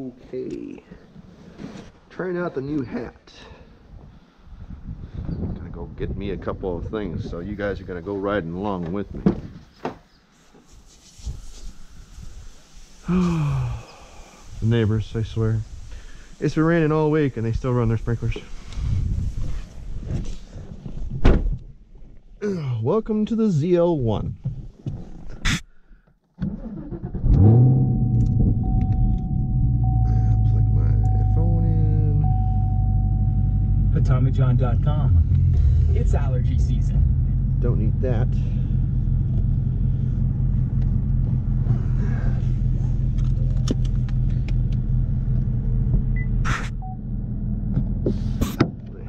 Okay, trying out the new hat. Gonna go get me a couple of things, so you guys are gonna go riding along with me. The neighbors, I swear. It's been raining all week and they still run their sprinklers. Welcome to the ZL1. Plug my phone in. AtomicJohn.com. It's allergy season. Don't need that.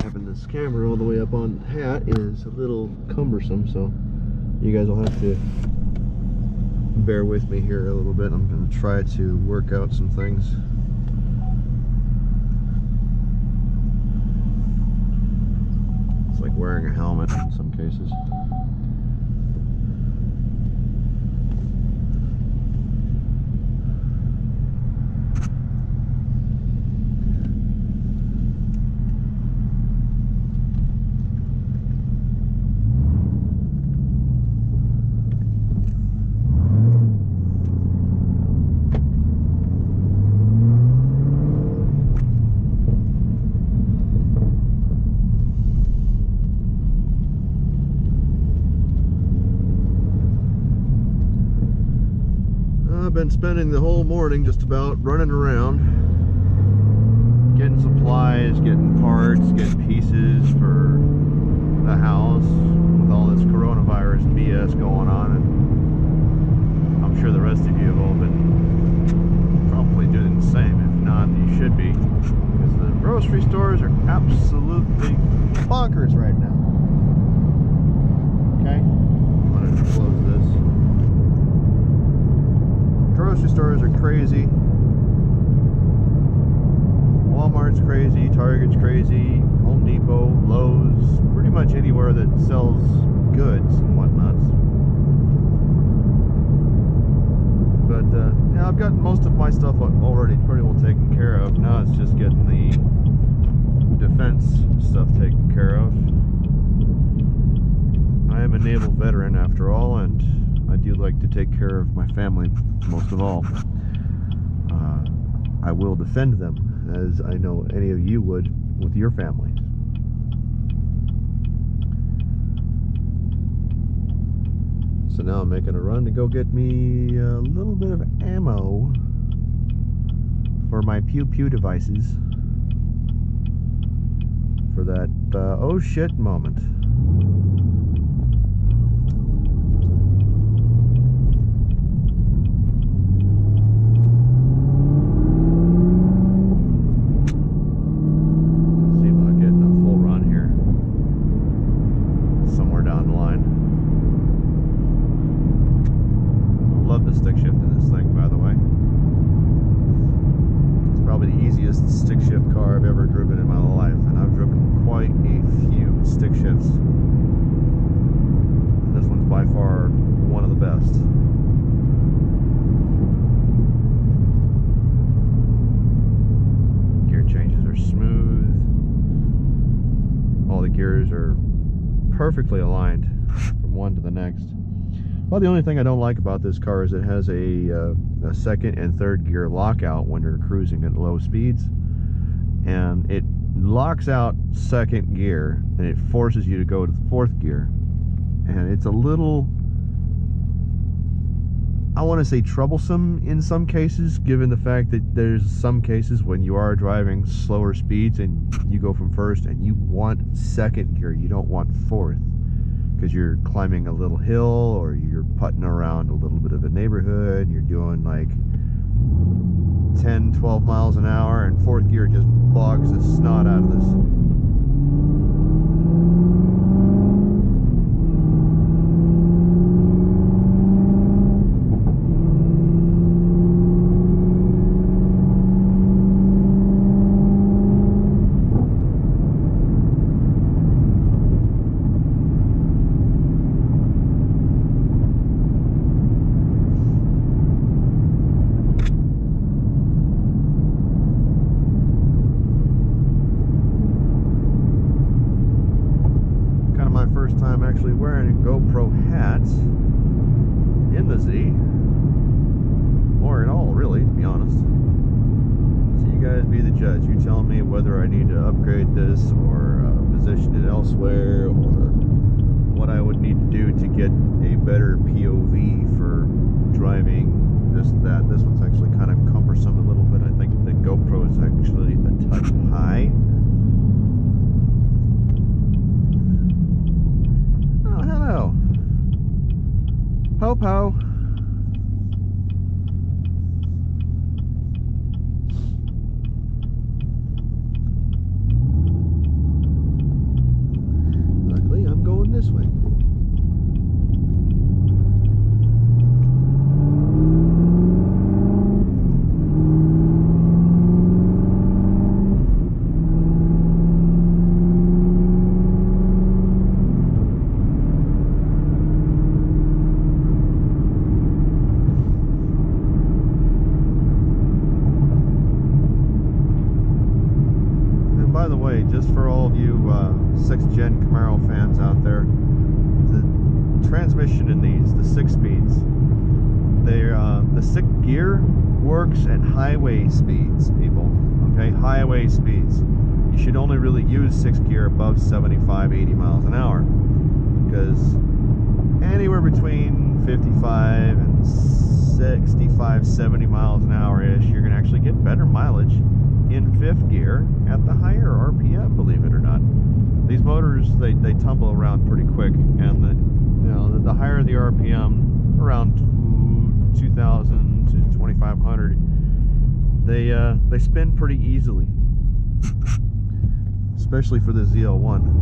Having this camera all the way up on the hat is a little cumbersome, so you guys will have to bear with me here a little bit. I'm going to try to work out some things. It's like wearing a helmet in some cases. I've been spending the whole morning just about running around, getting supplies, getting parts, getting pieces for the house with all this coronavirus BS going on, and I'm sure the rest of you have all been probably doing the same. If not, you should be, because the grocery stores are absolutely bonkers right now. Okay, I'm going to close this. Grocery stores are crazy. Walmart's crazy, Target's crazy, Home Depot, Lowe's, pretty much anywhere that sells goods and whatnot. But yeah, I've got most of my stuff already pretty well taken care of. Now it's just getting the defense stuff taken care of. I am a naval veteran after all, and I do like to take care of my family most of all. I will defend them, as I know any of you would with your family. So now I'm making a run to go get me a little bit of ammo for my pew-pew devices for that oh shit moment. Stick shift car I've ever driven in my life, and I've driven quite a few stick shifts. This one's by far one of the best. Gear changes are smooth. All the gears are perfectly aligned from one to the next. Well, the only thing I don't like about this car is it has a second and third gear lockout when you're cruising at low speeds, and it locks out second gear and it forces you to go to the fourth gear, and it's a little, I want to say, troublesome in some cases, given the fact that there's some cases when you are driving slower speeds and you go from first and you want second gear, you don't want fourth, because you're climbing a little hill or you're putting around a little bit of a neighborhood, you're doing like 10-12 miles an hour, and fourth gear just bogs the snot out of this. actually wearing a GoPro hat in the Z, or at all, really, to be honest. So you guys be the judge. You tell me whether I need to upgrade this or position it elsewhere, or what I would need to do to get a better POV for driving this, that. This one's actually kind of cumbersome a little bit. I think the GoPro is actually a touch high. Oh, hello. Po-po. Luckily, I'm going this way. By the way, just for all of you 6th gen Camaro fans out there, the transmission in these, the 6 speeds, they're the 6th gear works at highway speeds, people. Okay, highway speeds. You should only really use 6th gear above 75, 80 miles an hour, because anywhere between 55 and 65, 70 miles an hour ish, you're going to actually get better mileage in 5th gear at the higher RPM, believe it or not. These motors, they tumble around pretty quick, and the higher the RPM, around 2,000 to 2,500, they spin pretty easily, especially for the ZL1.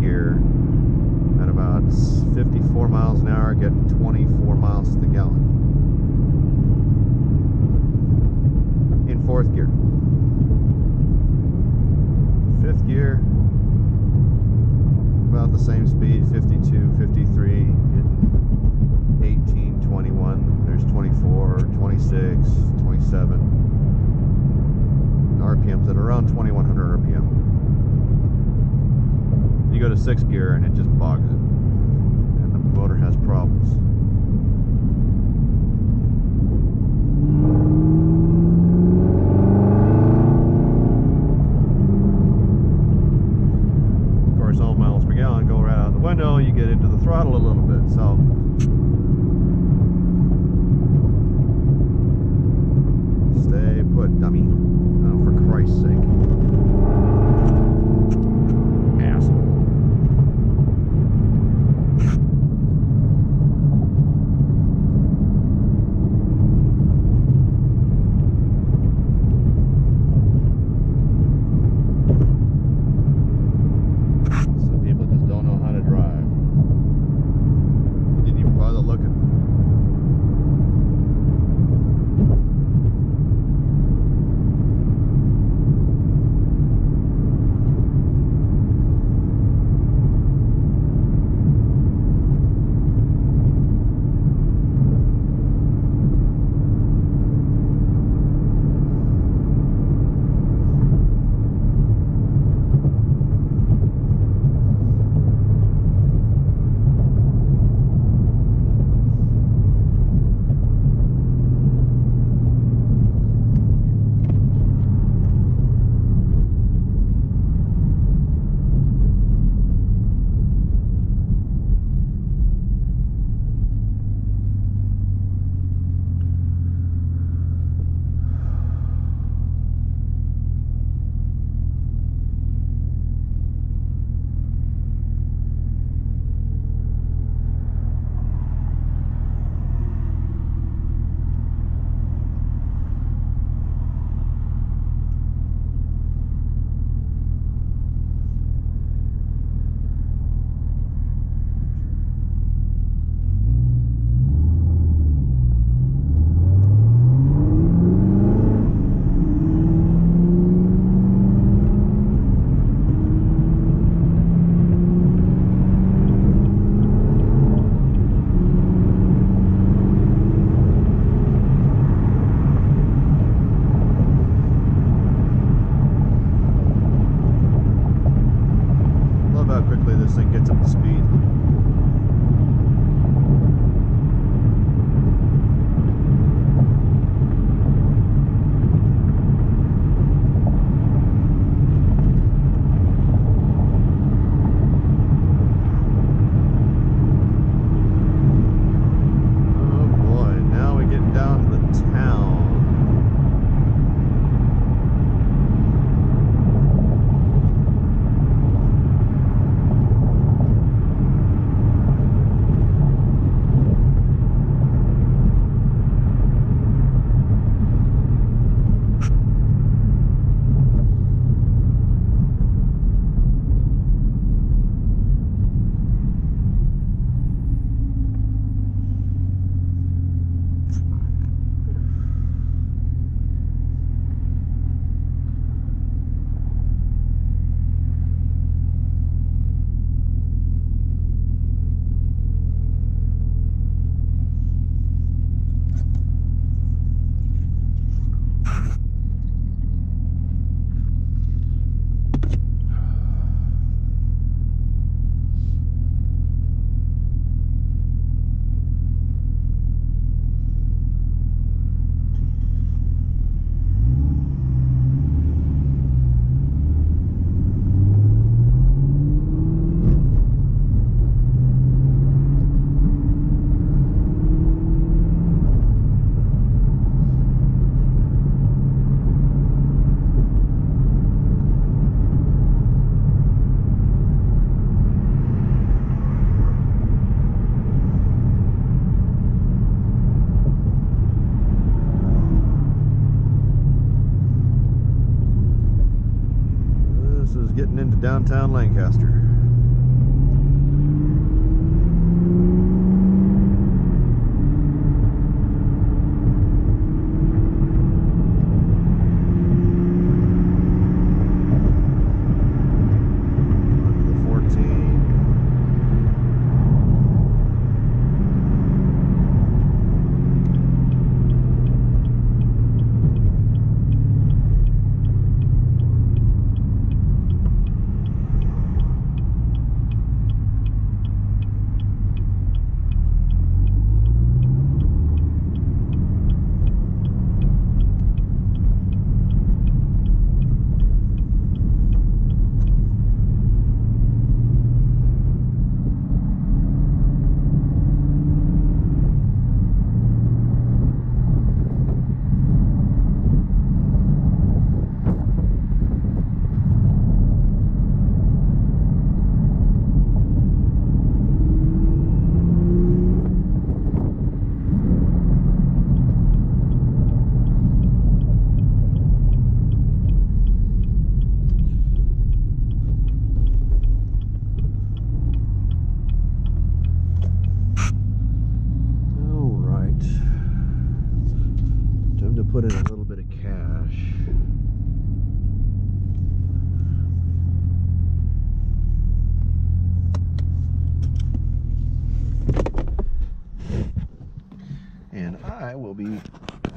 Gear at about 54 miles an hour, getting 24 miles to the gallon in 4th gear. 5th gear, about the same speed, 52, 53, getting 18, 21, there's 24, 26, 27, RPMs at around 2100 RPM. You go to 6th gear and it just bogs it, and the motor has problems. Of course, all miles per gallon go right out the window. You get into the throttle a little bit, so stay put, dummy. Oh, for Christ's sake. the speed. Getting into downtown Lancaster. Put in a little